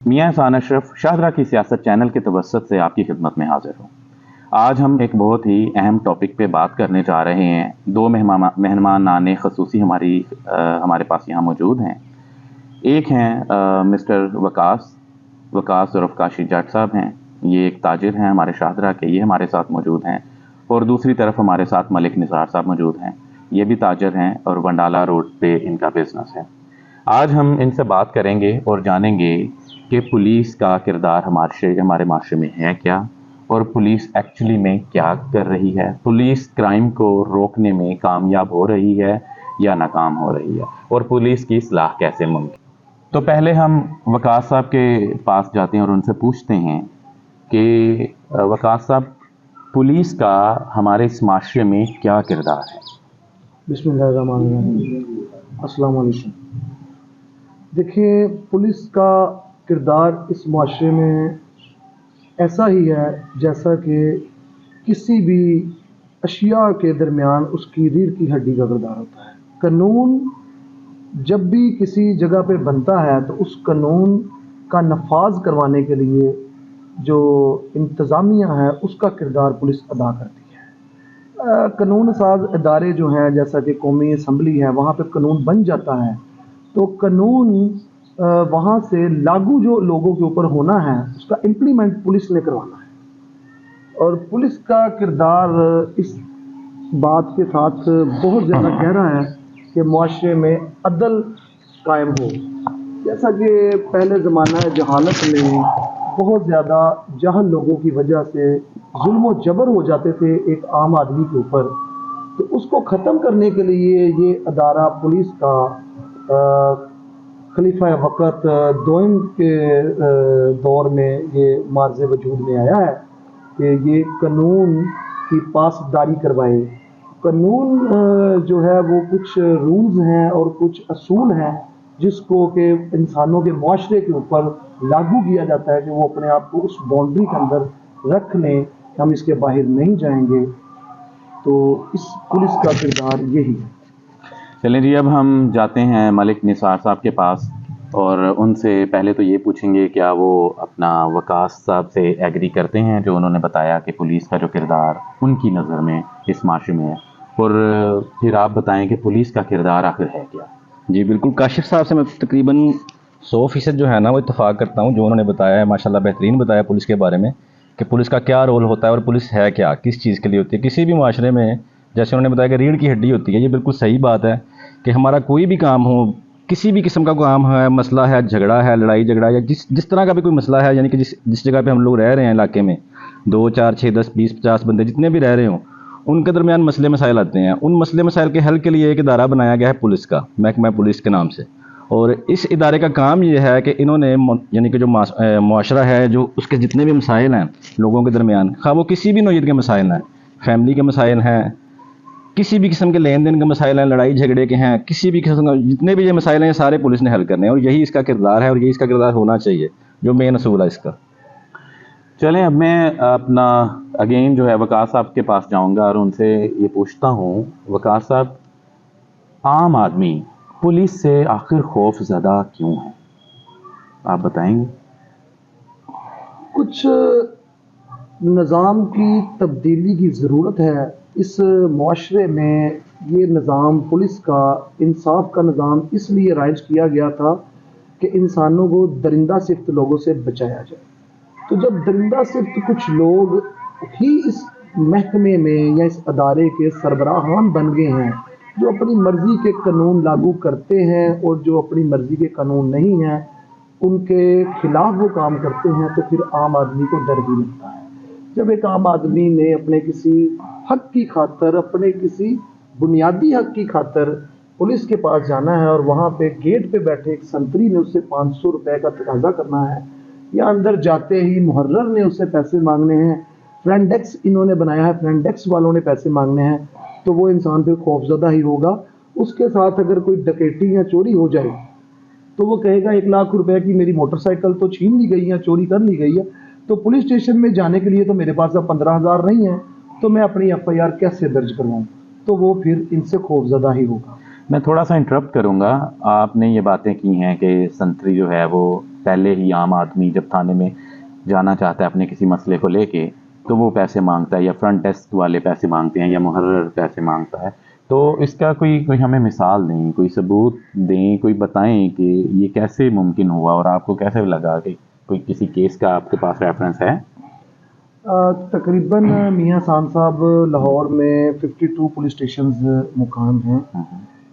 मियां एहसान अशरफ शाहदरा की सियासत चैनल के तवस्सुत से आपकी खिदमत में हाजिर हूँ। आज हम एक बहुत ही अहम टॉपिक पे बात करने जा रहे हैं। दो मेहमान खसूसी हमारे पास यहाँ मौजूद हैं। एक हैं मिस्टर वकास उर्फ काशी जट साहब हैं। ये एक ताजिर हैं हमारे शाहदरा के, ये हमारे साथ मौजूद हैं। और दूसरी तरफ हमारे साथ मलिक निसार साहब मौजूद हैं। ये भी ताजिर हैं और वंडाला रोड पे इनका बिजनेस है। आज हम इनसे बात करेंगे और जानेंगे कि पुलिस का किरदार हमारे माशरे में है क्या, और पुलिस एक्चुअली में क्या कर रही है। पुलिस क्राइम को रोकने में कामयाब हो रही है या नाकाम हो रही है, और पुलिस की इस्लाह कैसे मुमकिन। तो पहले हम वकास साहब के पास जाते हैं और उनसे पूछते हैं कि वकास साहब, पुलिस का हमारे इस माशरे में क्या किरदार है। बिस्मिल्लाहिर्रहमानिर्रहीम। अस्सलाम वालेकुम। देखिए, पुलिस का किरदार इस माशरे में ऐसा ही है जैसा कि किसी भी अशिया के दरमियान उसकी रीढ़ की हड्डी का किरदार होता है। कानून जब भी किसी जगह पे बनता है तो उस कानून का नफाज करवाने के लिए जो इंतज़ामिया है उसका किरदार पुलिस अदा करती है। कानून साज इदारे जो हैं, जैसा कि कौमी असम्बली है, वहाँ पे कानून बन जाता है तो कानून वहाँ से लागू जो लोगों के ऊपर होना है उसका इम्प्लीमेंट पुलिस ने करवाना है। और पुलिस का किरदार इस बात के साथ बहुत ज़्यादा गहरा है कि मुआशरे में अदल कायम हो। जैसा कि पहले ज़माना जहालत में बहुत ज़्यादा जहल लोगों की वजह से जुल्म व जबर हो जाते थे एक आम आदमी के ऊपर, तो उसको ख़त्म करने के लिए ये अदारा पुलिस का खलीफा वक़्त दोइम के दौर में ये मार्ज़ वजूद में आया है कि ये कानून की पासदारी करवाए। कानून जो है वो कुछ रूल्स हैं और कुछ असूल हैं जिसको कि इंसानों के मुआशरे के ऊपर लागू किया जाता है कि वो अपने आप को उस बाउंड्री के अंदर रख लें, हम इसके बाहर नहीं जाएंगे। तो इस पुलिस का किरदार यही है। चलें जी, अब हम जाते हैं मलिक निसार साहब के पास और उनसे पहले तो ये पूछेंगे क्या वो अपना वकास साहब से एग्री करते हैं जो उन्होंने बताया कि पुलिस का जो किरदार उनकी नज़र में इस माशरे में है, और फिर आप बताएं कि पुलिस का किरदार आखिर है क्या। जी बिल्कुल, काशिफ साहब से मैं तकरीबन 100% जो है ना वो इत्तेफाक करता हूँ। जो उन्होंने बताया है माशाल्लाह बेहतरीन बताया पुलिस के बारे में कि पुलिस का क्या रोल होता है और पुलिस है क्या, किस चीज़ के लिए होती है किसी भी माशरे में। जैसे उन्होंने बताया कि रीढ़ की हड्डी होती है, ये बिल्कुल सही बात है कि हमारा कोई भी काम हो, किसी भी किस्म का काम है, मसला है, झगड़ा है, लड़ाई झगड़ा या जिस तरह का भी कोई मसला है, यानी कि जिस जगह पे हम लोग रह रहे हैं इलाके में 2 4 6 10 20 50 बंदे जितने भी रह रहे हों, उनके दरमियान मसले मसाइल आते हैं। उन मसले मसाइल के हल के लिए एक इदारा बनाया गया है पुलिस का, महकमा पुलिस के नाम से। और इस इदारे का काम ये है कि इन्होंने यानी कि जो मुआशरा है, जो उसके जितने भी मसाइल हैं लोगों के दरमियान, खा वो किसी भी नौयत के मसाइल हैं, फैमिली के मसाइल हैं, किसी भी किस्म के लेन देन के मसाइल हैं, लड़ाई झगड़े के हैं, किसी भी किस्म का जितने भी ये मसाइल हैं सारे पुलिस ने हल करने हैं। और यही इसका किरदार है और यही इसका किरदार होना चाहिए, जो मेन असूल है इसका। चलें, अब मैं अपना अगेन जो है वकास साहब के पास जाऊंगा और उनसे ये पूछता हूँ, वकास साहब, आम आदमी पुलिस से आखिर खौफ ज़्यादा क्यों है, आप बताएंगे। कुछ निज़ाम की तब्दीली की ज़रूरत है इस मुआशरे में। ये निज़ाम पुलिस का, इंसाफ का निज़ाम इसलिए राइज किया गया था कि इंसानों को दरिंदा सिफ्त लोगों से बचाया जाए। तो जब दरिंदा सिफ्त कुछ लोग ही इस महकमे में या इस अदारे के सरबराहान बन गए हैं जो अपनी मर्ज़ी के कानून लागू करते हैं, और जो अपनी मर्ज़ी के कानून नहीं हैं उनके ख़िलाफ़ वो काम करते हैं, तो फिर आम आदमी को डर भी लगता है। जब एक आम आदमी ने अपने किसी हक की खातर, अपने किसी बुनियादी हक की खातर पुलिस के पास जाना है और वहाँ पे गेट पे बैठे एक संतरी ने उससे 500 रुपये का तकाजा करना है, या अंदर जाते ही मुहर्रर ने उससे पैसे मांगने हैं, फ्रेंडेक्स इन्होंने बनाया है, फ्रेंडेक्स वालों ने पैसे मांगने हैं, तो वो इंसान फिर खौफजदा ही होगा। उसके साथ अगर कोई डकैती या चोरी हो जाए तो वो कहेगा 1 लाख रुपए की मेरी मोटरसाइकिल तो छीन ली गई है, चोरी कर ली गई है, तो पुलिस स्टेशन में जाने के लिए तो मेरे पास अब 15,000 नहीं है, तो मैं अपनी FIR कैसे दर्ज करवाऊँ। तो वो फिर इनसे खौफजदा ही होगा। मैं थोड़ा सा इंटरप्ट करूंगा। आपने ये बातें की हैं कि संतरी जो है वो पहले ही आम आदमी जब थाने में जाना चाहता है अपने किसी मसले को लेके तो वो पैसे मांगता है, या फ्रंट डेस्क वाले पैसे मांगते हैं, या मुहर्रर पैसे मांगता है। तो इसका कोई हमें मिसाल दें, कोई सबूत दें, कोई बताएं कि ये कैसे मुमकिन हुआ और आपको कैसे लगा, कि कोई किसी केस का आपके पास रेफरेंस है? तकरीबन मियाँ सान साहब लाहौर में 52 पुलिस स्टेशन मुकाम हैं।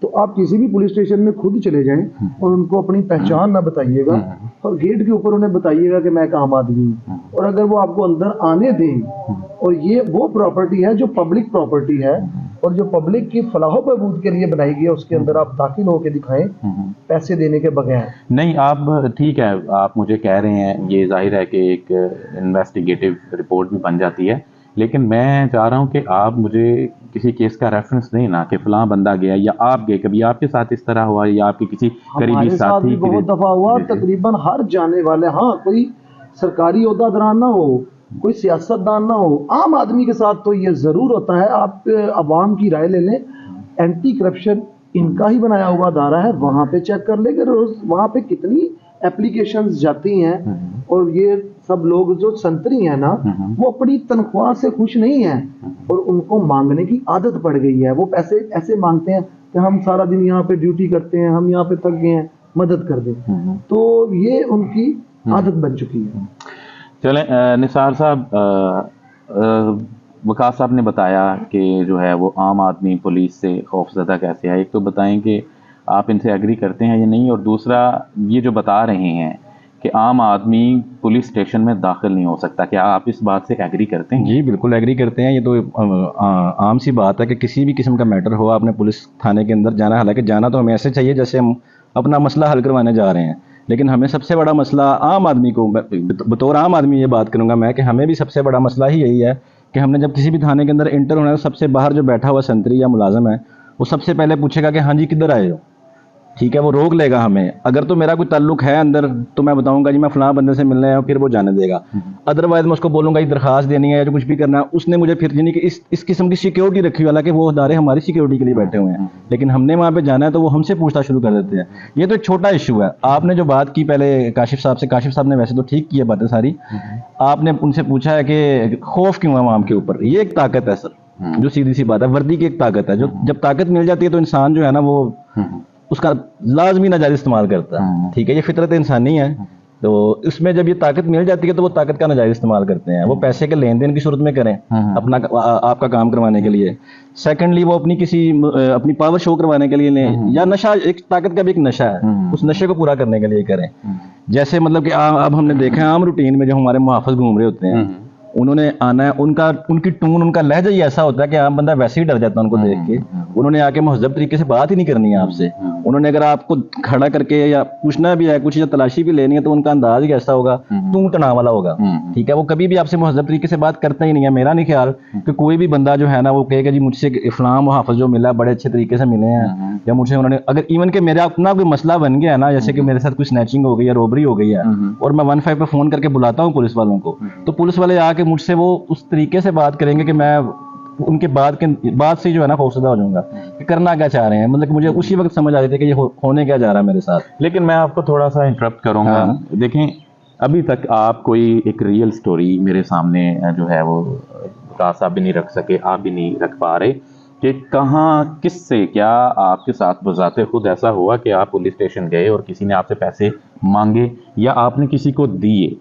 तो आप किसी भी पुलिस स्टेशन में खुद चले जाएं और उनको अपनी पहचान ना बताइएगा और गेट के ऊपर उन्हें बताइएगा कि मैं एक आम आदमी हूँ, और अगर वो आपको अंदर आने दें, और ये वो प्रॉपर्टी है जो पब्लिक प्रॉपर्टी है और जो पब्लिक की फलाह बहबूद के लिए बनाई गई है, उसके अंदर आप दाखिल होकर दिखाएं पैसे देने के बगैर। नहीं, आप ठीक है, आप मुझे कह रहे हैं, ये जाहिर है कि एक इन्वेस्टिगेटिव रिपोर्ट भी बन जाती है, लेकिन मैं चाह रहा हूँ कि आप मुझे किसी केस का रेफरेंस दें ना, कि फलां बंदा गया या आप गए, कभी आपके साथ इस तरह हुआ या आपके किसी करीबी साथी? बहुत दफा हुआ, तकरीबन हर जाने वाले, हाँ कोई सरकारी ओहदेदार ना हो, कोई सियासतदान ना हो, आम आदमी के साथ तो ये जरूर होता है। आप अवाम की राय ले लें, एंटी करप्शन इनका ही बनाया हुआ अदारा है, वहाँ पे चेक कर ले कि रोज वहाँ पे कितनी एप्लीकेशंस जाती हैं, और ये सब लोग जो संतरी हैं ना, वो अपनी तनख्वाह से खुश नहीं हैं और उनको मांगने की आदत पड़ गई है। वो पैसे ऐसे मांगते हैं कि हम सारा दिन यहाँ पे ड्यूटी करते हैं, हम यहाँ पे थक गए हैं, मदद कर दें। तो ये उनकी आदत बन चुकी है। चलें, निसार साहब, वकास साहब ने बताया कि जो है वो आम आदमी पुलिस से खौफजदा कैसे है। एक तो बताएं कि आप इनसे एग्री करते हैं या नहीं, और दूसरा ये जो बता रहे हैं कि आम आदमी पुलिस स्टेशन में दाखिल नहीं हो सकता, क्या आप इस बात से एग्री करते हैं? जी बिल्कुल एग्री करते हैं। ये तो आम सी बात है कि किसी भी किस्म का मैटर हो, आपने पुलिस थाने के अंदर जाना, हालांकि जाना तो हमें ऐसे चाहिए जैसे हम अपना मसला हल करवाने जा रहे हैं, लेकिन हमें सबसे बड़ा मसला आम आदमी को, बतौर आम आदमी ये बात करूंगा मैं, कि हमें भी सबसे बड़ा मसला ही यही है कि हमने जब किसी भी थाने के अंदर इंटर होना है, तो सबसे बाहर जो बैठा हुआ संतरी या मुलाजम है, वो सबसे पहले पूछेगा कि हाँ जी किधर आए हो, ठीक है, वो रोक लेगा हमें। अगर तो मेरा कोई ताल्लुक है अंदर तो मैं बताऊंगा जी मैं फलां बंदे से मिलने आया हूं, फिर वो जाने देगा। अदरवाइज मैं उसको बोलूंगा ये दरखास्त देनी है या जो कुछ भी करना है, उसने मुझे फिर यानी कि इस किस्म की सिक्योरिटी रखी हुई, हालांकि वो अदारे हमारी सिक्योरिटी के लिए बैठे हुए हैं, लेकिन हमने वहाँ पे जाना है तो वो हमसे पूछना शुरू कर देते हैं। ये तो एक छोटा इशू है। आपने जो बात की पहले काशिफ साहब से, काशिफ साहब ने वैसे तो ठीक की है बातें सारी, आपने उनसे पूछा है कि खौफ क्यों है आवाम के ऊपर। ये एक ताकत है सर, जो सीधी सी बात है, वर्दी की एक ताकत है, जो जब ताकत मिल जाती है तो इंसान जो है ना वो उसका लाजमी नाजायज इस्तेमाल करता है, ठीक है, ये फितरत इंसानी है। तो इसमें जब ये ताकत मिल जाती है तो वो ताकत का नाजायज इस्तेमाल करते हैं। वो पैसे के लेन देन की सूरत में करें अपना आपका काम करवाने के लिए, सेकेंडली वो अपनी पावर शो करवाने के लिए लें, या नशा, एक ताकत का भी एक नशा है, उस नशे को पूरा करने के लिए करें। जैसे मतलब कि अब हमने देखा है आम रूटीन में जो हमारे मुहाफिज घूम रहे होते हैं, उन्होंने आना है, उनकी टून, उनका लहजा ही ऐसा होता है कि आम बंदा वैसे ही डर जाता है उनको देख के। उन्होंने आके महजब तरीके से बात ही नहीं करनी है आपसे। उन्होंने अगर आपको खड़ा करके या पूछना भी है कुछ या तलाशी भी लेनी है तो उनका अंदाज ही ऐसा होगा, तू टना वाला होगा, ठीक है। वो कभी भी आपसे महजब तरीके से बात करता ही नहीं है। मेरा नहीं ख्याल कि कोई भी बंदा जो है ना वो कहेगा जी मुझसे इस्लाम मुहाफिज जो मिला बड़े अच्छे तरीके से मिले हैं, या मुझे उन्होंने, अगर इवन के मेरा अपना कोई मसला बन गया है ना, जैसे कि मेरे साथ कोई स्नैचिंग हो गई या रॉबरी हो गई है और मैं 15 पे फोन करके बुलाता हूँ पुलिस वालों को, तो पुलिस वाले आके मुझसे वो उस तरीके से बात करेंगे कि मैं उनके बाद से जो है ना खौफजदा हो जाऊंगा कि करना क्या चाह रहे हैं। मतलब मुझे उसी वक्त समझ आ रही थी कि ये होने क्या जा रहा है मेरे साथ। लेकिन मैं आपको थोड़ा सा इंटरप्ट करूंगा। देखें, अभी तक आप कोई एक रियल स्टोरी मेरे सामने जो है वो वकास साहब भी नहीं रख सके, आप भी नहीं रख पा रहे कि कहाँ किससे क्या आपके साथ बजाते खुद ऐसा हुआ कि आप पुलिस स्टेशन गए और किसी ने आपसे पैसे मांगे या आपने किसी को दिए।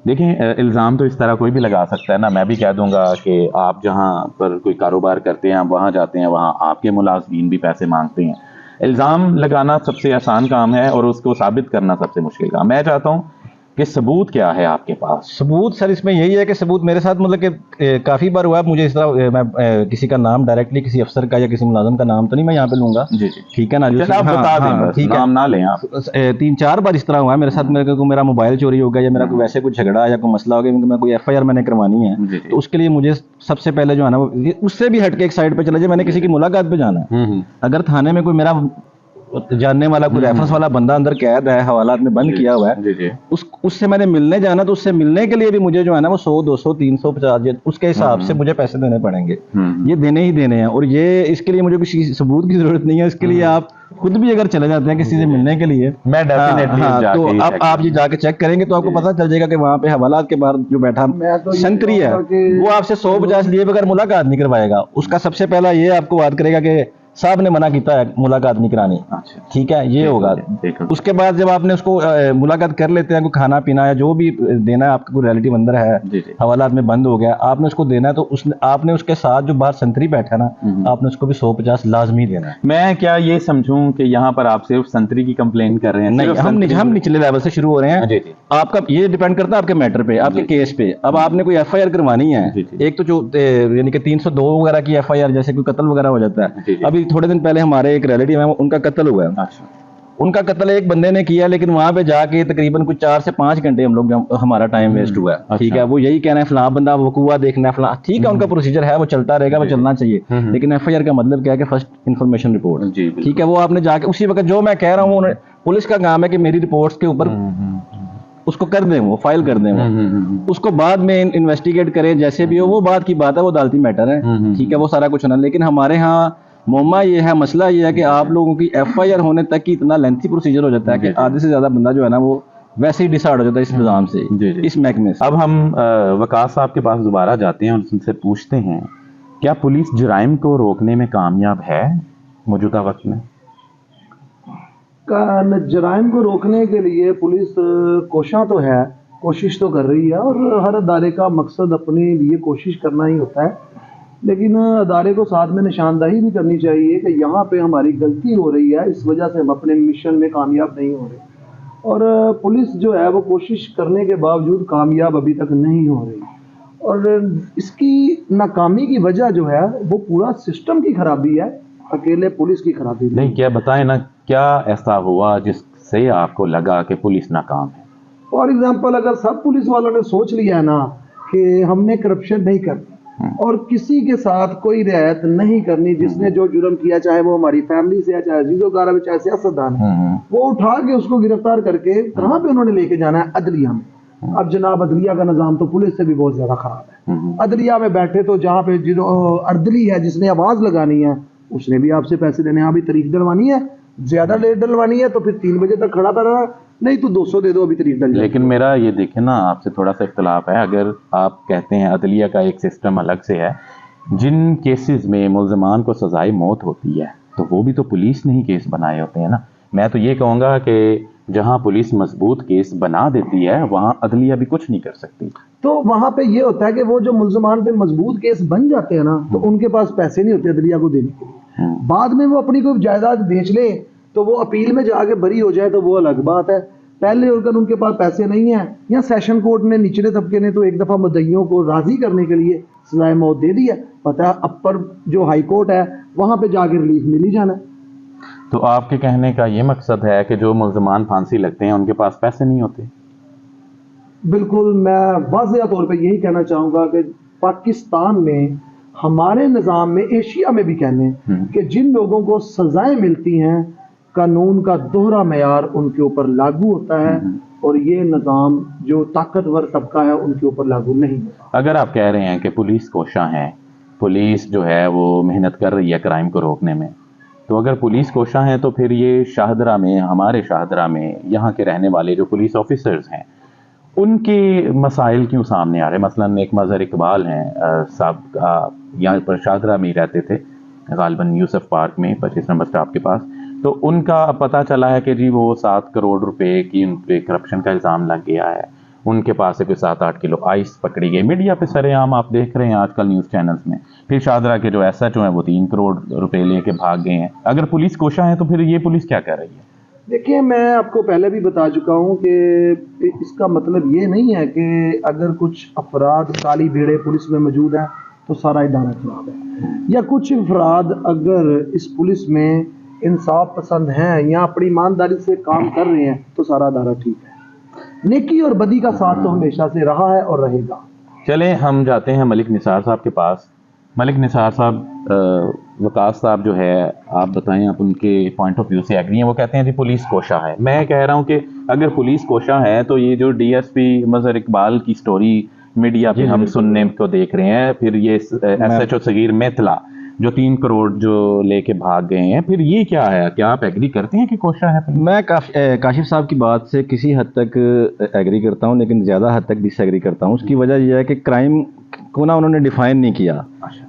देखें, इल्ज़ाम तो इस तरह कोई भी लगा सकता है ना। मैं भी कह दूंगा कि आप जहाँ पर कोई कारोबार करते हैं, आप वहाँ जाते हैं, वहाँ आपके मुलाज़मीन भी पैसे मांगते हैं। इल्ज़ाम लगाना सबसे आसान काम है और उसको साबित करना सबसे मुश्किल काम। मैं चाहता हूँ कि सबूत क्या है आपके पास? सबूत सर इसमें यही है कि सबूत मेरे साथ मतलब कि काफ़ी बार हुआ। मुझे इस तरह मैं किसी का नाम डायरेक्टली किसी अफसर का या किसी मुलाजिम का नाम तो नहीं मैं यहाँ पे लूंगा, ठीक है ना, जो आप बता दें, ठीक है, नाम ना लें आप। 3-4 बार इस तरह हुआ है मेरे साथ। मेरा मोबाइल चोरी हो गया या मेरा कोई वैसे कुछ झगड़ा या कोई मसला हो गया, मैं कोई FIR मैंने करवानी है, तो उसके लिए मुझे सबसे पहले जो है ना उससे भी हट के एक साइड पे चला जाए, मैंने किसी की मुलाकात पे जाना है। अगर थाने में कोई मेरा जानने वाला कोई रेफरेंस वाला बंदा अंदर कैद है, हवालात में बंद किया हुआ है, जी जी उससे मैंने मिलने जाना, तो उससे मिलने के लिए भी मुझे जो है ना वो 100 200 300 50 उसके हिसाब से मुझे पैसे देने पड़ेंगे। ये देने ही देने हैं, और ये इसके लिए मुझे किसी सबूत की जरूरत नहीं है। इसके लिए आप खुद भी अगर चले जाते हैं किसी से मिलने के लिए, मैं डेफिनेटली तो आप ये जाके चेक करेंगे तो आपको पता चल जाएगा कि वहाँ पे हवालात के बाहर जो बैठा संतरी है वो आपसे 100-50 लिए बगैर मुलाकात नहीं करवाएगा। उसका सबसे पहला ये आपको बात करेगा कि साहब ने मना किया है मुलाकात नहीं करानी, ठीक है, ये होगा। उसके बाद जब आपने उसको मुलाकात कर लेते हैं, कोई खाना पीना या जो भी देना है, आपका कोई रिलेटिव अंदर है, हवालात में बंद हो गया, आपने उसको देना है, तो आपने उसके साथ जो बाहर संतरी बैठा ना, आपने उसको भी 100-50 लाजमी देना है। मैं क्या ये समझूं कि यहाँ पर आप सिर्फ संतरी की कंप्लेन कर रहे हैं? नहीं, हम निचले लेवल से शुरू हो रहे हैं। आपका ये डिपेंड करता है आपके मैटर पे, आपके केस पे। अब आपने कोई FIR करवानी है, एक तो जो यानी कि 302 वगैरह की FIR, जैसे कोई कत्ल वगैरह हो जाता है। अभी थोड़े दिन पहले हमारे एक रिलेटिव है, उनका कत्ल हुआ है। उनका कत्ल एक बंदे ने किया, लेकिन वहां पे जाके तकरीबन कुछ 4 से 5 घंटे हम लोग हमारा टाइम वेस्ट हुआ है, ठीक है। वो यही कहना है फलां बंदा वकूआ देखना है फलां, ठीक है, उनका प्रोसीजर है, वो चलता रहेगा, वो चलना चाहिए, लेकिन FIR का मतलब क्या है कि फर्स्ट इन्फॉर्मेशन रिपोर्ट, ठीक है। वो आपने जाके उसी वक्त, जो मैं कह रहा हूँ, पुलिस का काम है कि मेरी रिपोर्ट्स के ऊपर उसको कर दें, वो फाइल कर दें, वो उसको बाद में इन्वेस्टिगेट करें, जैसे भी हो, वो बात की बात है, वो अदालती मैटर है, ठीक है, वो सारा कुछ होना। लेकिन हमारे यहाँ मोमा ये है, मसला ये है कि आप लोगों की FIR होने तक की इतना लेंथी प्रोसीजर हो जाता है कि आधे से ज्यादा बंदा जो है ना वो वैसे ही डिसाइड हो जाता है इस निजाम से, इस महकमे से। अब हम वकास साहब के पास दोबारा जाते हैं और उनसे पूछते हैं, क्या पुलिस जराइम को रोकने में कामयाब है मौजूदा वक्त में? जराइम को रोकने के लिए पुलिस कोशिश तो है, कोशिश तो कर रही है, और हर अदारे का मकसद अपने लिए कोशिश करना ही होता है, लेकिन अदारे को साथ में निशानदही भी करनी चाहिए कि यहाँ पे हमारी गलती हो रही है, इस वजह से हम अपने मिशन में कामयाब नहीं हो रहे। और पुलिस जो है वो कोशिश करने के बावजूद कामयाब अभी तक नहीं हो रही, और इसकी नाकामी की वजह जो है वो पूरा सिस्टम की खराबी है, अकेले पुलिस की खराबी नहीं। क्या बताएं ना, क्या ऐसा हुआ जिससे आपको लगा कि पुलिस नाकाम है? फॉर एग्जाम्पल, अगर सब पुलिस वालों ने सोच लिया है ना कि हमने करप्शन नहीं करनी और किसी के साथ कोई रियायत नहीं करनी, जिसने जो जुर्म किया, चाहे वो हमारी फैमिली से है, चाहे अजीजोगारा में, चाहे सियासतदान है, वो उठा के उसको गिरफ्तार करके कहाँ पे उन्होंने लेके जाना है? अदलिया में। अब जनाब अदलिया का निजाम तो पुलिस से भी बहुत ज्यादा खराब है। अदलिया में बैठे तो जहाँ पे अर्दली है, जिसने आवाज लगानी है, उसने भी आपसे पैसे देने, अभी तारीख डलवानी है, ज्यादा लेट डलवानी है तो फिर 3 बजे तक खड़ा रहना, नहीं तो 200 दे दो, अभी तारीख डल। लेकिन मेरा ये देखें ना, आपसे थोड़ा सा इख्तलाफ है। अगर आप कहते हैं अदलिया का एक सिस्टम अलग से है, जिन केसेस में मुल्ज़मान को सजाए मौत होती है तो वो भी तो पुलिस ने ही केस बनाए होते हैं ना। मैं तो ये कहूँगा कि जहाँ पुलिस मजबूत केस बना देती है वहाँ अदलिया भी कुछ नहीं कर सकती। तो वहाँ पे ये होता है कि वो जो मुल्ज़मान पे मजबूत केस बन जाते हैं ना, तो उनके पास पैसे नहीं होते अदलिया को देने के लिए। बाद में वो अपनी कोई जायदाद बेच ले तो वो अपील में जाके बरी हो जाए तो वो अलग बात है। पहले अगर उनके पास पैसे नहीं है, या सेशन कोर्ट ने, निचले तबके ने तो एक दफ़ा मुद्दइयों को राज़ी करने के लिए सजाए मौत दे दी है, पता है अपर जो हाई कोर्ट है वहाँ पे जाके रिलीफ मिल ही जाना है। तो आपके कहने का ये मकसद है कि जो मुल्ज़मान फांसी लगते हैं उनके पास पैसे नहीं होते? बिल्कुल, मैं वाज़ेह तौर पे यही कहना चाहूँगा कि पाकिस्तान में, हमारे निज़ाम में, एशिया में भी कहने कि जिन लोगों को सजाएं मिलती हैं, कानून का दोहरा मेयार उनके ऊपर लागू होता है, और ये निज़ाम जो ताकतवर तबका है उनके ऊपर लागू नहीं होता। अगर आप कह रहे हैं कि पुलिस कोशा है, पुलिस जो है वो मेहनत कर रही है क्राइम को रोकने में, तो अगर पुलिस कोशा है तो फिर ये शाहदरा में, हमारे शाहदरा में यहाँ के रहने वाले जो पुलिस ऑफिसर्स हैं उनके मसाइल क्यों सामने आ रहे हैं? मसलन एक मज़हर इकबाल हैं साहब, यहाँ पर शाहदरा में ही रहते थे, गालिबन यूसुफ पार्क में 25 नंबर स्टॉप के पास। तो उनका पता चला है कि जी वो 7 करोड़ रुपए की उन पे करप्शन का इल्ज़ाम लग गया है, उनके पास से कोई 7-8 किलो आइस पकड़ी गई। मीडिया पे सरेआम आप देख रहे हैं आजकल न्यूज़ चैनल्स में। फिर शाहदरा के जो SHO हैं वो 3 करोड़ रुपए लेके भाग गए हैं। अगर पुलिस कोशा है तो फिर ये पुलिस क्या कर रही है? देखिए, मैं आपको पहले भी बता चुका हूँ कि इसका मतलब ये नहीं है कि अगर कुछ अफराद काली भेड़े पुलिस में मौजूद हैं तो सारा इदारा खराब है, या कुछ अफराद अगर इस पुलिस में इंसाफ पसंद हैं या अपनी ईमानदारी से काम कर रहे हैं तो सारा इदारा ठीक है। नेकी और बदी का साथ तो हमेशा से रहा है और रहेगा। चलें हम जाते हैं मलिक निसार साहब के पास। ملک نثار صاحب، وقاص صاحب جو ہے، آپ بتائیں، آپ ان کے پوائنٹ آف ویو سے ایگری ہیں؟ وہ کہتے ہیں جی پولیس کوشاں ہے. میں کہہ رہا ہوں کہ اگر پولیس کوشاں ہے تو یہ جو ڈی ایس پی مظہر اقبال کی سٹوری میڈیا پہ ہم سننے کو دیکھ رہے ہیں، پھر یہ ایس ایچ او صغیر میتھلا جو 3 کروڑ جو لے کے بھاگ گئے ہیں، پھر یہ کیا ہے؟ کیا آپ ایگری کرتے ہیں کہ کوشاں ہے؟ میں کاشف صاحب کی بات سے کسی حد تک ایگری کرتا ہوں، لیکن زیادہ حد تک ڈس ایگری کرتا ہوں. اس کی وجہ یہ ہے کہ کرائم کو نا انہوں نے ڈیفائن نہیں کیا.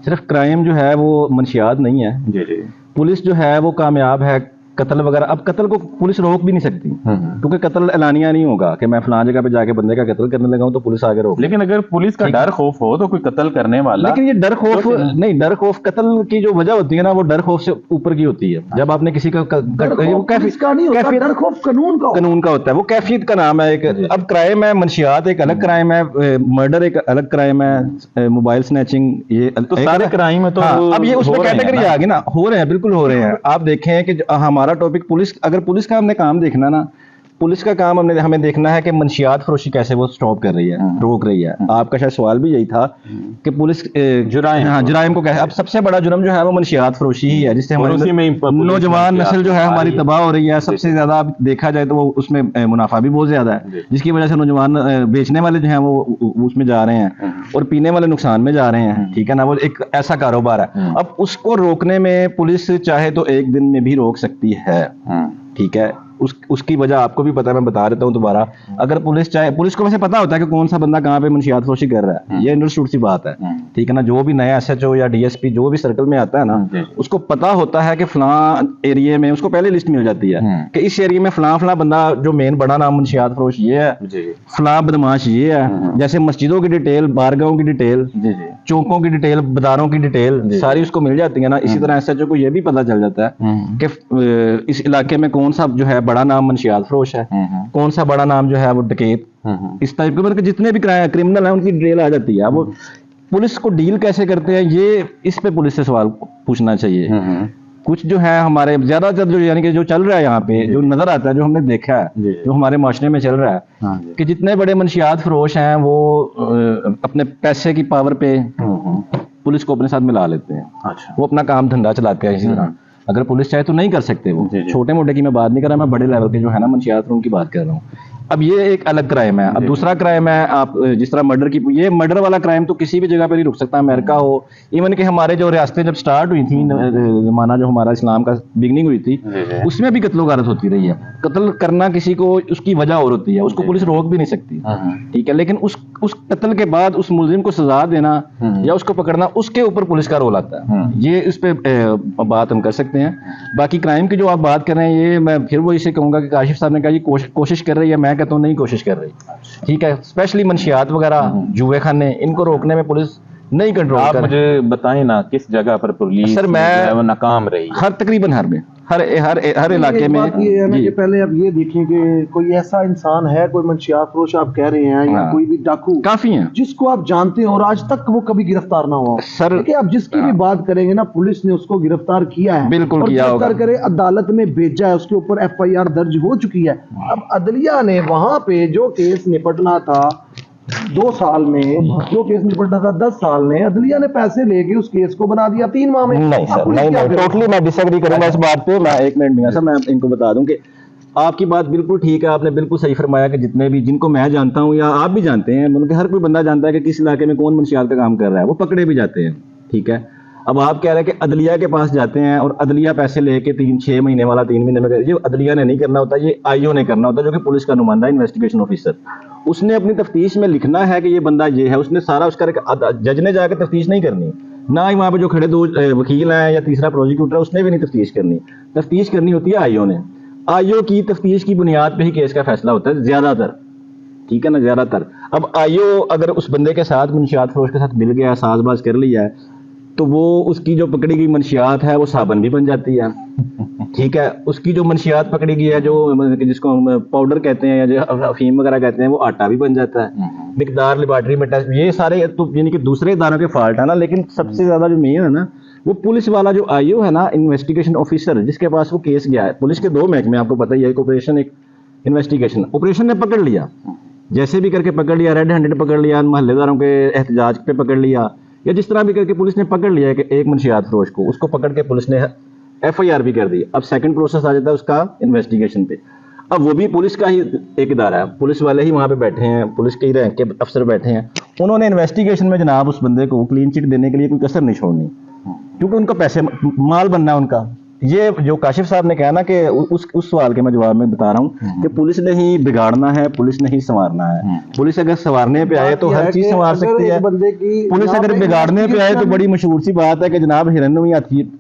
صرف کرائم جو ہے وہ منشیات نہیں ہے. جی جی. پولیس جو ہے وہ کامیاب ہے قتل وغیرہ. اب قتل کو پولیس روک بھی نہیں سکتی کیونکہ قتل اعلانیہ نہیں ہوگا کہ میں فلاں جگہ پہ جا کے بندے کا قتل کرنے لگا ہوں تو پولیس آگے روک. لیکن اگر پولیس کا ڈر خوف ہو تو کوئی قتل کرنے والا، لیکن یہ ڈر خوف نہیں، ڈر خوف قتل کی جو وجہ ہوتی ہے نا وہ ڈر خوف سے اوپر کی ہوتی ہے. جب آپ نے کسی کا ڈر خوف قانون کا ہوتا ہے، وہ کیفیت کا نام ہے ایک. اب کرائم ہے منشیات ایک الگ کرائم ہے، مرڈر ایک الگ کرائم ہے، موبائل سنیچنگ یہ تو سارے کرائم ہے. تو اب یہ اس میں کیٹیگری آ گئی نا، ہو رہے ہیں، بالکل ہو رہے ہیں. آپ دیکھیں کہ ہمارا ٹاپک پولیس، اگر پولیس کا ہم نے کام دیکھنا نا، پولیس کا کام ہمیں دیکھنا ہے کہ منشیات فروشی کیسے وہ سٹاپ کر رہی ہے، روک رہی ہے. آپ کا شاید سوال بھی یہی تھا کہ پولیس جرائم کو کیسے. اب سب سے بڑا جرم جو ہے وہ منشیات فروشی ہی ہے، جس سے ہماری نوجوان نسل جو ہے ہماری تباہ ہو رہی ہے. سب سے زیادہ دیکھا جائے تو وہ اس میں منافع بھی بہت زیادہ ہے، جس کی وجہ سے نوجوان بیچنے والے جو ہیں وہ اس میں جا رہے ہیں اور پینے والے نقصان میں جا رہے ہیں. ٹھیک ہے نا، وہ ایک ایسا کاروبار ہے. اب اس کو روکنے میں پولیس چاہے تو ایک دن میں بھی روک سکتی ہے. ٹھیک ہے، اس کی وجہ آپ کو بھی پتا ہے، میں بتا دیتا ہوں دوبارہ. اگر پولیس چاہے، پولیس کو ویسے پتا ہوتا ہے کہ کون سا بندہ کہاں پہ منشیات فروشی کر رہا ہے، یہ انڈرسٹوڈ سی بات ہے. ٹھیک ہے نا، جو بھی نیا ایس ایچ او یا ڈی ایس پی جو بھی سرکل میں آتا ہے نا، اس کو پتا ہوتا ہے کہ فلاں ایریے میں، اس کو پہلے لسٹ مل جاتی ہے کہ اس ایریے میں فلاں فلاں بندہ جو مین بڑا نام منشیات فروش یہ ہے، فلاں بدماش یہ ہے. جیسے مسجدوں کی ڈیٹیل، بارگاہوں کی ڈیٹیل، چوکوں کی ڈیٹیل، بازاروں کی ڈیٹیل ساری اس کو مل جاتی ہے نا. اسی طرح ایس ایچ او کو یہ بھی پتا چل جاتا ہے کہ اس علاقے میں کون سا جو ہے بڑا نام منشیات فروش ہے، کون سا بڑا نام جو ہے وہ ڈکیت. اس ٹائپ کے مطلب جتنے بھی کرمنل ہیں ان کی ڈیٹیل آ جاتی ہے. وہ پولیس کو ڈیل کیسے کرتے ہیں، یہ اس پہ پولیس سے سوال پوچھنا چاہیے. کچھ جو ہے ہمارے زیادہ تر جو یعنی کہ جو چل رہا ہے یہاں پہ، جو نظر آتا ہے، جو ہم نے دیکھا ہے، جو ہمارے معاشرے میں چل رہا ہے کہ جتنے بڑے منشیات فروش ہیں وہ اپنے پیسے کی پاور پہ پولیس کو اپنے ساتھ ملا لیتے ہیں. وہ اپنا کام دھندا چلاتے ہیں. اسی طرح اگر پولیس چاہے تو نہیں کر سکتے. وہ چھوٹے موٹے کی میں بات نہیں کر رہا، میں بڑے لیول کے جو ہے نا منشیات ان کی بات کر رہا ہوں. اب یہ ایک الگ کرائم ہے. اب دوسرا کرائم ہے آپ جس طرح مرڈر کی، یہ مرڈر والا کرائم تو کسی بھی جگہ پہ نہیں رک سکتا، امریکہ ہو، ایون کہ ہمارے جو ریاستیں جب سٹارٹ ہوئی تھیں، زمانہ جو ہمارا اسلام کا بگننگ ہوئی تھی، اس میں بھی قتل و غارت ہوتی رہی ہے. قتل کرنا کسی کو اس کی وجہ اور ہوتی ہے، اس کو پولیس روک بھی نہیں سکتی. ٹھیک ہے، لیکن اس قتل کے بعد اس ملزم کو سزا دینا یا اس کو پکڑنا، اس کے اوپر پولیس کا رول آتا ہے. یہ اس پہ بات ہم کر سکتے ہیں. باقی کرائم کی جو آپ بات کر رہے ہیں، یہ میں پھر وہ اسے کہوں گا کہ کاشف صاحب نے کہا یہ کوشش کر رہی ہے، میں کہتا ہوں نہیں کوشش کر رہی. ٹھیک ہے، اسپیشلی منشیات وغیرہ، جوئے خانے، ان کو روکنے میں پولیس نہیں کنٹرول کر. آپ مجھے بتائیں نا کس جگہ پر پولیس سر میں ناکام رہی؟ تقریباً ہر میں، ہر علاقے میں. یہ ہے نا کہ پہلے آپ یہ دیکھیں کہ کوئی ایسا انسان ہے، کوئی منشیات فروش آپ کہہ رہے ہیں یا کوئی بھی ڈاکو کافی ہیں جس کو آپ جانتے ہیں اور آج تک وہ کبھی گرفتار نہ ہوا سر. کہ آپ جس کی بھی بات کریں گے نا، پولیس نے اس کو گرفتار کیا ہے، بالکل کیا ہوگا، گرفتار کرے عدالت میں بھیجا ہے، اس کے اوپر ایف آئی آر درج ہو چکی ہے. اب عدلیہ نے وہاں پہ جو کیس نپٹنا تھا 2 سال میں، جو کیس نپٹنا تھا 10 سال میں، عدلیہ نے پیسے لے کے اس کیس کو بنا دیا 3 ماہ میں. نہیں سر، نہیں، ٹوٹلی میں ڈس ایگری کروں گا اس بات پہ. میں 1 منٹ میں سر میں ان کو بتا دوں کہ آپ کی بات بالکل ٹھیک ہے. آپ نے بالکل صحیح فرمایا کہ جتنے بھی جن کو میں جانتا ہوں یا آپ بھی جانتے ہیں، مطلب کہ ہر کوئی بندہ جانتا ہے کہ کس علاقے میں کون منشیات کا کام کر رہا ہے، وہ پکڑے بھی جاتے ہیں. ٹھیک ہے، اب آپ کہہ رہے ہیں کہ عدلیہ کے پاس جاتے ہیں اور عدلیہ پیسے لے کے 6 مہینے والا 3 مہینے میں، یہ عدلیہ نے نہیں کرنا ہوتا، یہ آئی او نے کرنا ہوتا ہے، جو کہ پولیس کا نمائندہ انویسٹیگیشن آفیسر. اس نے اپنی تفتیش میں لکھنا ہے کہ یہ بندہ یہ ہے. اس نے سارا اس کا، جج نے جا کے تفتیش نہیں کرنی، نہ ہی وہاں پہ جو کھڑے 2 وکیل ہیں یا تیسرا پروسیکیوٹر ہے اس نے بھی نہیں تفتیش کرنی. تفتیش کرنی ہوتی ہے آئی او نے. آئی او کی تفتیش کی بنیاد پہ ہی کیس کا فیصلہ ہوتا ہے زیادہ تر. ٹھیک ہے نا، زیادہ تر. اب آئی او اگر اس بندے کے ساتھ منشیات فروش کے ساتھ مل گیا، ساز باز کر لیا ہے، تو وہ اس کی جو پکڑی گئی منشیات ہے وہ صابن بھی بن جاتی ہے. ٹھیک ہے، اس کی جو منشیات پکڑی گئی ہے، جو جس کو ہم پاؤڈر کہتے ہیں یا جو افیم وغیرہ کہتے ہیں، وہ آٹا بھی بن جاتا ہے. مقدار لیبارٹری میں ٹیسٹ، یہ سارے تو یعنی کہ دوسرے اداروں کے فالٹ ہے نا. لیکن سب سے زیادہ جو مین ہے نا، وہ پولیس والا جو آئی او ہے نا، انویسٹیگیشن آفیسر، جس کے پاس وہ کیس گیا ہے. پولیس کے 2 محکمے آپ کو پتہ ہی ہے، ایک آپریشن، ایک انویسٹیگیشن. آپریشن نے پکڑ لیا، جیسے بھی کر کے پکڑ لیا، ریڈ ہینڈڈ پکڑ لیا، محلے داروں کے احتجاج پہ پکڑ لیا، या जिस तरह भी करके पुलिस ने पकड़ लिया है कि एक मंशियात फरोश को, उसको पकड़ के पुलिस ने FIR भी कर दी। अब सेकंड प्रोसेस आ जाता है उसका इन्वेस्टिगेशन पे। अब वो भी पुलिस का ही एक इदारा है, पुलिस वाले ही वहाँ पे बैठे हैं, पुलिस के ही रैंक के अफसर बैठे हैं, उन्होंने इन्वेस्टिगेशन में जनाब उस बंदे को क्लीन चिट देने के लिए कोई कसर नहीं छोड़नी, क्योंकि उनका पैसे माल बनना है उनका। ये जो काशिफ साहब ने कहा ना कि उस सवाल के मैं जवाब में बता रहा हूँ कि पुलिस ने ही बिगाड़ना है, पुलिस ने ही संवारना है। पुलिस अगर संवारने पे आए तो हर चीज संवार सकती है, पुलिस अगर बिगाड़ने पे आए तो बड़ी मशहूर सी बात है कि जनाब हिरन हुई हाथी,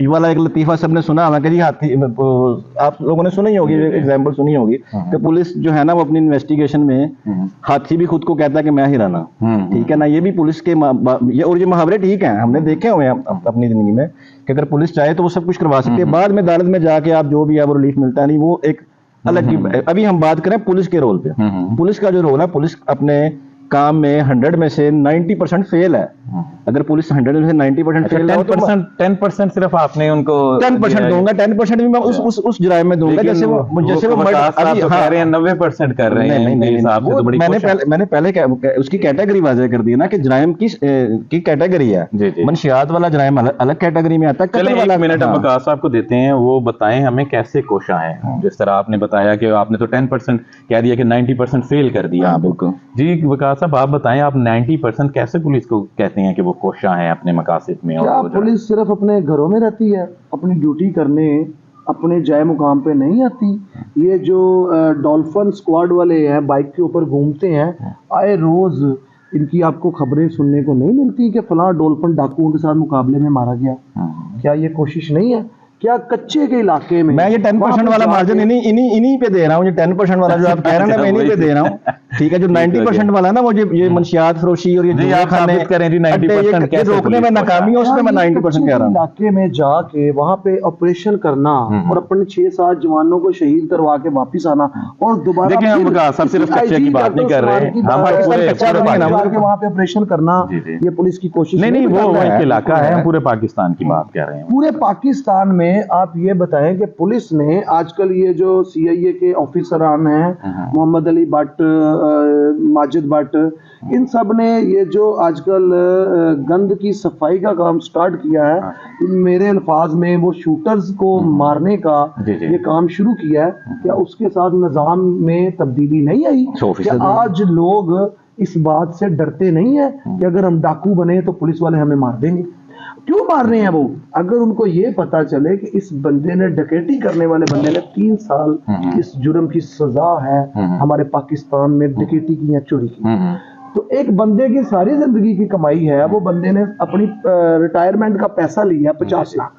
ये वाला एक लतीफा सबने सुना होगा कि जी हाथी, आप लोगों ने सुनी होगी, एग्जाम्पल सुनी होगी कि पुलिस जो है ना वो अपनी इन्वेस्टिगेशन में हाथी भी खुद को कहता है कि मैं हिराना, ठीक है ना। ये भी पुलिस के और ये मुहावरे ठीक हैं, हमने देखे हुए हैं अपनी जिंदगी में कि अगर पुलिस चाहे तो वो सब कुछ करवा सकती है। बाद में अदालत में जाके आप जो भी है वो रिलीफ मिलता है नहीं, वो एक अलग की। अभी हम बात करें पुलिस के रोल पे, पुलिस का जो रोल है, पुलिस अपने काम में 100 में से 90% फेल है। अगर पुलिस 100 में से 90% फेल है तो 10% सिर्फ आपने उनको 10% दूंगा, 10% भी मैं उस जुराइम में दूंगा। जैसे वो अभी कह रहे हैं 90% कर रहे हैं, मैंने पहले उसकी कैटेगरी वाज़ेह कर दी ना कि जुराइम की कैटेगरी है, मंशियात वाला जुराइम अलग कैटेगरी में आता है। चलिए एक मिनट हम वकास साहब को देते हैं, वो बताएं हमें कैसे कोशा है। जिस तरह आपने बताया कि आपने तो 10% कह दिया कि 90% फेल कर दिया। बिल्कुल जी वकास साहब आप बताएं, आप 90% कैसे पुलिस को कहते हैं कि वो कोशा है अपने मकासद में? क्या पुलिस सिर्फ अपने घरों में रहती है, अपनी ड्यूटी करने अपने जाए मुकाम पे नहीं आती? ये जो डॉल्फिन स्क्वाड वाले हैं, बाइक के ऊपर घूमते हैं, आए रोज इनकी आपको खबरें सुनने को नहीं मिलती कि फलां डॉल्फिन डाकुओं के साथ मुकाबले में मारा गया? क्या ये कोशिश नहीं है? क्या कच्चे के इलाके में मैं ये 10% वाला मार्जिन इन्हीं पे दे रहा हूँ, ये 10% वाला जो आप कह रहे हैं मैं इन्हीं पे दे रहा हूँ, ठीक है। जो 90% वाला ना वो ये मंशियात फरोशी और ये आप साबित करें जी 90% कैसे रोकने में नाकामी है, उसमें मैं 90% कह रहा हूँ। इलाके में जाके वहाँ पे ऑपरेशन करना और अपने 6-7 जवानों को शहीद करवा के वापिस आना और दोबारा देखिए हम सब सिर्फ कच्चे की बात नहीं कर रहे हैं, हम वहाँ पे ऑपरेशन करना ये पुलिस की कोशिश नहीं, वो एक इलाका है, हम पूरे पाकिस्तान की बात कर रहे हैं। पूरे पाकिस्तान में आप ये बताएं कि पुलिस ने आजकल ये जो CIA के ऑफिसरान हैं, मोहम्मद अली भट्ट, माजिद भट्ट, इन सब ने ये जो आजकल गंद की सफाई का काम स्टार्ट किया है, मेरे अल्फाज में वो शूटर्स को मारने का ये काम शुरू किया है, क्या उसके साथ निजाम में तब्दीली नहीं आई? क्या आज लोग इस बात से डरते नहीं है कि अगर हम डाकू बने तो पुलिस वाले हमें मार देंगे? क्यों मार रहे हैं वो? अगर उनको ये पता चले कि इस बंदे ने डकैती करने वाले बंदे ने 3 साल इस जुर्म की सजा है हमारे पाकिस्तान में डकैती की या चोरी की, तो एक बंदे की सारी जिंदगी की कमाई है, वो बंदे ने अपनी रिटायरमेंट का पैसा लिया 50 लाख,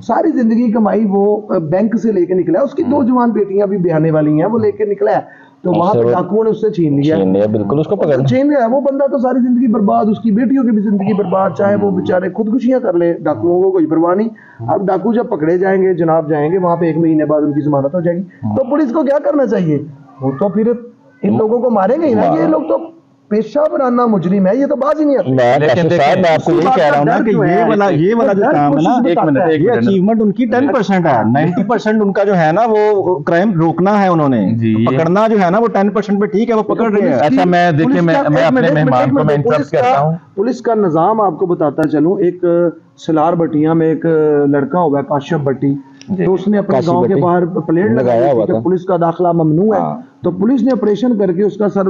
सारी जिंदगी की कमाई वो बैंक से लेके निकला है, उसकी 2 जवान बेटियां भी ब्याहने वाली हैं, वो लेके निकला है, तो वहां पे डाकुओं ने उससे छीन लिया, बिल्कुल उसको पकड़ छीन लिया। वो बंदा तो सारी जिंदगी बर्बाद, उसकी बेटियों की भी जिंदगी बर्बाद, चाहे वो बेचारे खुदकुशियां कर ले, डाकुओं को कोई परवाह नहीं। अब डाकू जब पकड़े जाएंगे, जनाब जाएंगे वहां पे, 1 महीने बाद उनकी जमानत हो जाएगी, तो पुलिस को क्या करना चाहिए? वो तो फिर इन लोगों को मारेंगे ही ना, ये लोग तो पेशा बनाना मुजरिम है, ये तो बात ही नहीं आती। लेकिन मैं आपको यही कह रहा हूँ ना कि ये वाला जो काम है ना, एक मिनट ये अचीवमेंट उनकी 10% है, 90% उनका जो है ना वो क्राइम रोकना है, उन्होंने पकड़ना जो है ना वो 10% पे ठीक है, वो पकड़ रहे हैं। ऐसा मैं देखिए मैं अपने मेहमान को मैं इंटरप्ट करता हूँ। पुलिस का निजाम आपको बताता चलूं, एक सलार बटिया में एक लड़का हुआ है काशिफ भट्टी, तो उसने अपने गांव के बाहर प्लेट लगाया हुआ था, पुलिस का दाखिला ममनू है, तो पुलिस ने ऑपरेशन करके उसका सर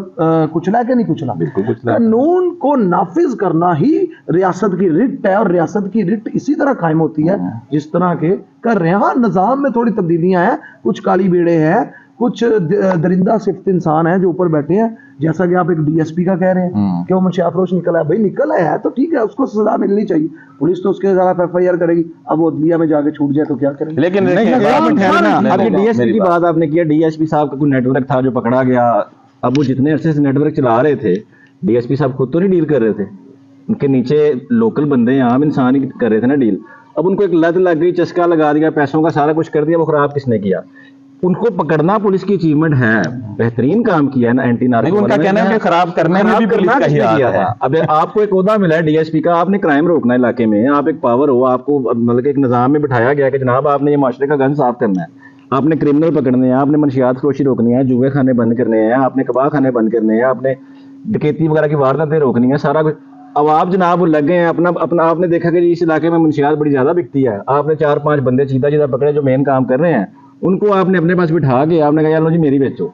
कुचला के नहीं कुचला? बिल्कुल कुचला। कानून को नाफिज करना ही रियासत की रिट है, और रियासत की रिट इसी तरह कायम होती है जिस तरह के कर रहे हैं। हाँ, निजाम में थोड़ी तब्दीलियां हैं, कुछ काली बेड़े हैं, कुछ दरिंदा सिफ्त इंसान है जो ऊपर बैठे हैं, जैसा कि आप एक DSP का कह रहे हैं कि वो मुंशियात फरोश निकला है, भाई निकला है तो ठीक है, उसको सजा मिलनी चाहिए, पुलिस तो उसके खिलाफ FIR करेगी। अब वो अदलिया में जाके छूट जाए तो क्या करेंगे? लेकिन अभी DSP की बात आपने किया, DSP साहब का कोई नेटवर्क था जो पकड़ा गया, अब वो जितने अरसे से नेटवर्क चला रहे थे, DSP साहब खुद तो नहीं डील कर रहे थे, उनके नीचे लोकल बंदे आम इंसान ही कर रहे थे ना डील। अब उनको एक लत लग गई, चस्का लगा दिया, पैसों का सारा कुछ कर दिया, वो खराब किसने किया? उनको पकड़ना पुलिस की अचीवमेंट है, बेहतरीन काम किया है ना एंटी नार्को। उनका कहना है कि खराब करने में भी पुलिस का ही हाथ है। अब आपको एक ओहदा मिला है DSP का, आपने क्राइम रोकना है इलाके में, आप एक पावर हो, आपको मतलब एक निजाम में बिठाया गया कि जनाब आपने ये माशरे का गन साफ करना है, आपने क्रिमिनल पकड़ने हैं, आपने मंशियात फरोशी रोकनी है, जुए खाने बंद करने हैं, आपने कबाब खाने बंद करने हैं, आपने डकैती वगैरह की वारदातें रोकनी है, सारा कुछ। اب آپ جناب لگ گئے ہیں اپنا آپ نے دیکھا کہ اس علاقے میں منشیات بڑی زیادہ بکتی ہے, آپ نے 4-5 بندے چیدہ پکڑے جو مین کام کر رہے ہیں, ان کو آپ نے اپنے پاس بٹھا کے آپ نے کہا یار جی میری بیچو,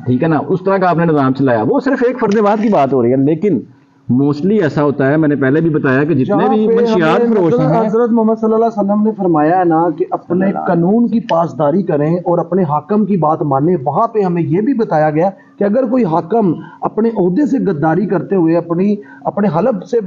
ٹھیک ہے نا, اس طرح کا آپ نے نظام چلایا. وہ صرف ایک فرد واحد کی بات ہو رہی ہے, لیکن موسٹلی ایسا ہوتا ہے, میں نے پہلے بھی بتایا کہ جتنے بھی منشیات فروش ہیں, حضرت محمد صلی اللہ علیہ وسلم نے فرمایا نا کہ اپنے قانون کی پاسداری کریں اور اپنے حاکم کی بات مانیں. وہاں پہ ہمیں یہ بھی بتایا گیا کہ اگر کوئی حاکم اپنے عہدے سے غداری کرتے ہوئے اپنے حلف سے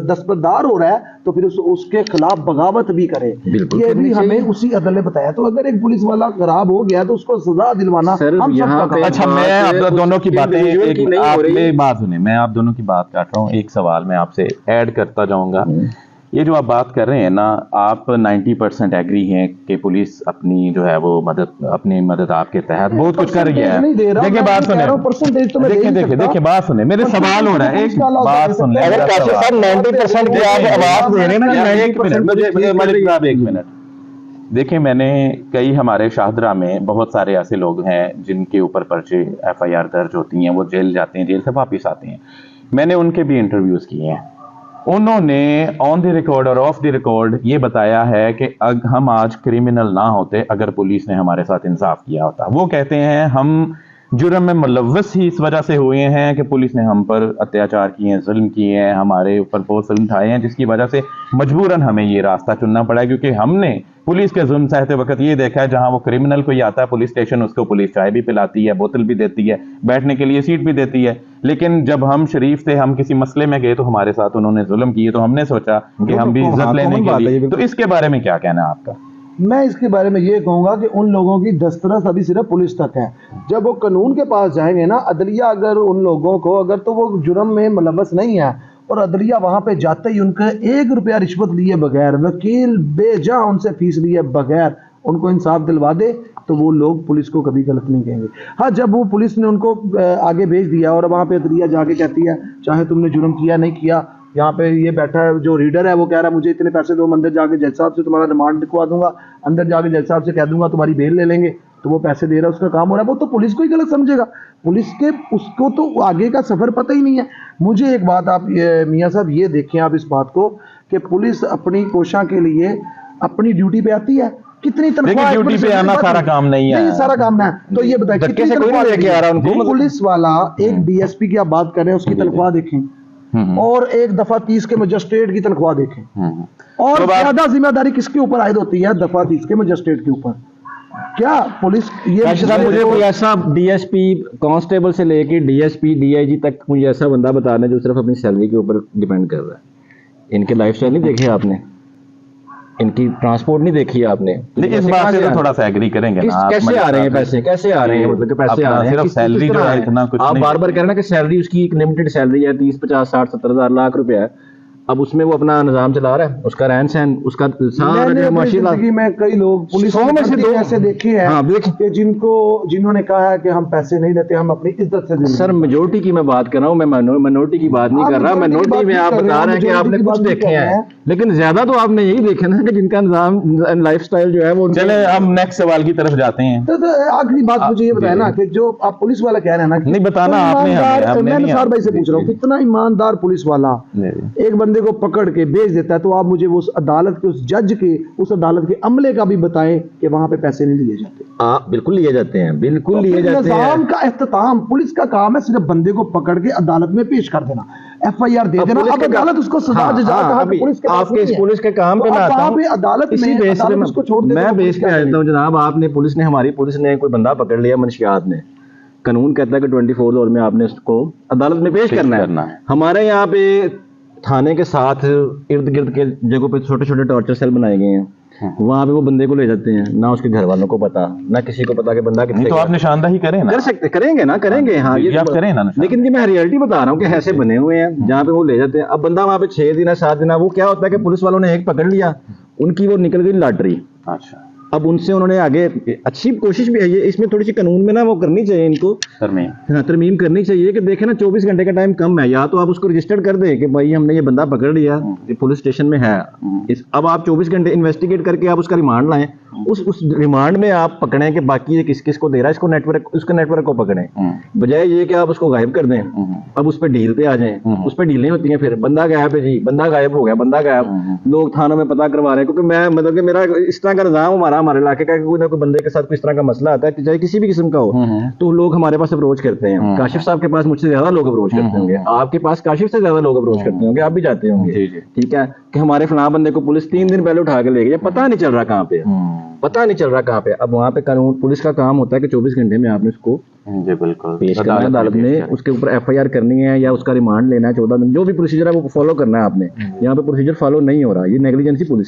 دستبردار ہو رہا ہے تو پھر اس کے خلاف بغاوت بھی کرے. یہ بھی ہمیں اسی عدل نے بتایا. تو اگر ایک پولیس والا خراب ہو گیا تو اس کو سزا دلوانا ہم سب کا کام. اچھا میں آپ دونوں کی باتیں بات سنیں, میں آپ دونوں کی بات کر رہا ہوں. ایک سوال میں آپ سے ایڈ کرتا جاؤں گا. یہ جو آپ بات کر رہے ہیں نا, آپ 90% ایگری ہیں کہ پولیس اپنی جو ہے وہ اپنی مدد آپ کے تحت بہت کچھ کر رہی ہے. دیکھیں بات سنیں, دیکھیں بات سنیں, میرے سوال ہو رہا ہے, ایک بات سن لیں. اگر کاشف صاحب 90% کی آپ آواز دے رہے ہیں نا, ایک منٹ دیکھیں, میں نے کئی ہمارے شاہدرہ میں بہت سارے ایسے لوگ ہیں جن کے اوپر پرچے FIR درج ہوتی ہیں, وہ جیل جاتے ہیں, جیل سے واپس آتے ہیں. میں نے ان کے بھی انٹرویوز کیے ہیں. انہوں نے آن دی ریکارڈ اور آف دی ریکارڈ یہ بتایا ہے کہ ہم آج کرمنل نہ ہوتے اگر پولیس نے ہمارے ساتھ انصاف کیا ہوتا. وہ کہتے ہیں ہم جرم میں ملوث ہی اس وجہ سے ہوئے ہیں کہ پولیس نے ہم پر اتیاچار کیے ہیں, ظلم کیے ہیں, ہمارے اوپر بہت ظلم اٹھائے ہیں, جس کی وجہ سے مجبوراً ہمیں یہ راستہ چننا پڑا ہے, کیونکہ ہم نے پولیس کے ظلم سہتے وقت یہ دیکھا ہے جہاں وہ کرمنل کوئی آتا ہے پولیس اسٹیشن, اس کو پولیس چائے بھی پلاتی ہے, بوتل بھی دیتی ہے, بیٹھنے کے لیے سیٹ بھی دیتی ہے. لیکن جب ہم شریف تھے, ہم کسی مسئلے میں گئے تو ہمارے ساتھ انہوں نے ظلم کیے, تو ہم نے سوچا کہ ہم بھی عزت لینے کے لیے. تو اس کے بارے میں کیا کہنا ہے آپ کا؟ میں اس کے بارے میں یہ کہوں گا کہ ان لوگوں کی دسترس ابھی صرف پولیس تک ہے. جب وہ قانون کے پاس جائیں گے نا, عدلیہ اگر ان لوگوں کو اگر تو وہ جرم میں ملوث نہیں ہے اور عدلیہ وہاں پہ جاتے ہی ان کا 1 روپیہ رشوت لیے بغیر, وکیل بے جا ان سے فیس لیے بغیر ان کو انصاف دلوا دے تو وہ لوگ پولیس کو کبھی غلط نہیں کہیں گے. ہاں جب وہ پولیس نے ان کو آگے بھیج دیا اور وہاں پہ عدلیہ جا کے کہتی ہے چاہے تم نے جرم کیا نہیں کیا, یہاں پہ یہ بیٹھا ہے جو ریڈر ہے وہ کہہ رہا ہے مجھے اتنے پیسے دو, میں اندر جا کے جج صاحب سے تمہارا ریمانڈ لکھوا دوں گا, اندر جا کے جج صاحب سے کہہ دوں گا تمہاری بیل لے لیں گے, تو وہ پیسے دے رہا ہے, اس کا کام ہو رہا ہے, وہ تو پولیس کو ہی غلط سمجھے گا. پولیس کے اس کو تو آگے کا سفر پتہ ہی نہیں ہے. مجھے ایک بات آپ میاں صاحب یہ دیکھیں آپ اس بات کو کہ پولیس اپنی کوشاں کے لیے اپنی ڈیوٹی پہ آتی ہے, کتنی تنخواہ ڈیوٹی پہ آنا سارا کام نہیں ہے, سارا کام ہے. تو یہ بتائیں کتنی تنخواہ پولیس والا ایک DSP کی آپ بات کر رہے ہیں, اس کی تنخواہ دیکھیں اور 1 دفعہ 30 کے مجسٹریٹ کی تنخواہ دیکھیں, اور زیادہ ذمہ داری کس کے اوپر عائد ہوتی ہے؟ دفعہ 30 کے مجسٹریٹ کے اوپر. کیا پولیس یہ مجھے کوئی ایسا DSP کانسٹیبل سے لے کے DSP DIG تک مجھے ایسا بندہ بتانا جو صرف اپنی سیلری کے اوپر ڈیپینڈ کر رہا ہے. ان کے لائف سٹائل نہیں دیکھے آپ نے, ان کی ٹرانسپورٹ نہیں دیکھی آپ نے. اس بات سے تو تھوڑا سا ایگری کریں گے نا, کیسے آ رہے ہیں پیسے, کیسے آ رہے ہیں, مطلب کہ پیسے آ رہے ہیں صرف سیلری جو ہے اتنا کچھ آپ بار بار کہہ رہے ہیں کہ سیلری اس کی ایک لمیٹڈ سیلری ہے 30 50 60 70 ہزار لاکھ روپے ہے. اب اس میں وہ اپنا نظام چلا رہا ہے, اس کا رہن سہن, اس کا سارا زندگی میں کئی لوگ پولیس میں ایسے دیکھے ہیں کہ جنہوں نے کہا ہے کہ ہم پیسے نہیں دیتے, ہم اپنی عزت سے. سر میجورٹی کی میں بات کر رہا ہوں, میں مائنورٹی کی بات نہیں کر رہا. مائنورٹی میں آپ بتا رہے ہیں کہ آپ نے کچھ دیکھے ہیں, لیکن زیادہ تو آپ نے یہی دیکھا نا کہ جن کا نظام لائف سٹائل جو ہے وہ. چلے ہم نیکسٹ سوال کی طرف جاتے ہیں. تو آخری بات مجھے یہ بتایا نا کہ جو آپ پولیس والا کہہ رہے ہیں نا, نہیں بتانا آپ نے, میں نثار بھائی سے پوچھ رہا ہوں کتنا ایماندار پولیس والا ایک بندے کو پکڑ کے بھیج دیتا ہے, تو آپ مجھے اس عدالت کے, اس جج کے, اس عدالت کے عملے کا بھی بتائیں کہ وہاں پہ پیسے نہیں لیے جاتے. بالکل لیے جاتے ہیں, بالکل لیے جاتے ہیں. نظام کا اختتام, پولیس کا کام ہے صرف بندے کو پکڑ کے عدالت میں پیش کر دینا, FIR دے دینا, اب عدالت اس کو سزا جزا پولیس کے کام پہ میں آتا ہوں, عدالت میں اس کو چھوڑ دینا. میں بیس پہ آتا ہوں جناب. آپ نے پولیس نے, ہماری پولیس نے کوئی بندہ پکڑ لیا منشیات نے, قانون کہتا ہے کہ 24 آور میں آپ نے اس کو عدالت میں پیش کرنا ہے. ہمارے یہاں پہ تھانے کے ساتھ ارد گرد کے جگہوں پہ چھوٹے چھوٹے ٹارچر سیل بنائے گئے ہیں, وہاں پہ وہ بندے کو لے جاتے ہیں, نہ اس کے گھر والوں کو پتا, نہ کسی کو پتا کہ بندہ کتنے. تو آپ نشاندہی کریں نا, کر سکتے, کریں گے نا, کریں گے. ہاں یہ آپ کریں نا, لیکن جی میں ریئلٹی بتا رہا ہوں کہ ایسے بنے ہوئے ہیں جہاں پہ وہ لے جاتے ہیں. اب بندہ وہاں پہ 6 دن 7 دن, وہ کیا ہوتا ہے کہ پولیس والوں نے ایک پکڑ لیا, ان کی وہ نکل گئی لاٹری. اچھا, اب ان سے انہوں نے آگے اچھی کوشش بھی ہے یہ، اس میں تھوڑی سی قانون میں نا وہ کرنی چاہیے ان کو ترمیم. ہاں ترمیم کرنی چاہیے کہ دیکھیں نا 24 گھنٹے کا ٹائم کم ہے، یا تو آپ اس کو رجسٹر کر دیں کہ بھائی ہم نے یہ بندہ پکڑ لیا پولیس اسٹیشن میں ہے، اب آپ 24 گھنٹے انویسٹیگیٹ کر کے آپ اس کا ریمانڈ لائیں، اس ریمانڈ میں آپ پکڑیں کہ باقی یہ کس کس کو دے رہا ہے، اس کو نیٹ ورک، اس کے نیٹ ورک کو پکڑیں، بجائے یہ کہ آپ اس کو غائب کر دیں. اب اس پہ ڈیل پہ آ جائیں، اس پہ ڈیلیں ہوتی ہیں، پھر بندہ غائب ہے جی، بندہ غائب ہو گیا، بندہ غائب، لوگ تھانوں میں پتہ کروا رہے ہیں. کیونکہ میں مطلب کہ میرا اس طرح کا نظام ہمارے علاقے کا، کوئی نہ کوئی بندے کے ساتھ کوئی اس طرح کا مسئلہ آتا ہے کہ چاہے کسی بھی قسم کا ہو تو لوگ ہمارے پاس اپروچ کرتے ہیں. کاشف صاحب کے پاس مجھ سے زیادہ لوگ اپروچ کرتے ہوں گے، آپ کے پاس کاشف سے زیادہ لوگ اپروچ کرتے ہوں گے، آپ بھی جاتے ہوں گے، ٹھیک ہے، کہ ہمارے فلاں بندے کو پولیس 3 دن پہلے اٹھا کے لے گئی، پتہ نہیں چل رہا کہاں پہ، پتہ نہیں چل رہا کہاں پہ. اب وہاں پہ قانون پولیس کا کام ہوتا ہے کہ 24 گھنٹے میں آپ نے اس کو جی بالکل پیش کرنا ہے عدالت میں، اس کے اوپر ایف آئی آر کرنی ہے یا اس کا ریمانڈ لینا ہے 14 دن، جو بھی پروسیجر ہے وہ فالو کرنا ہے آپ نے. یہاں پہ پروسیجر فالو نہیں ہو رہا، یہ نیگلیجنسی پولیس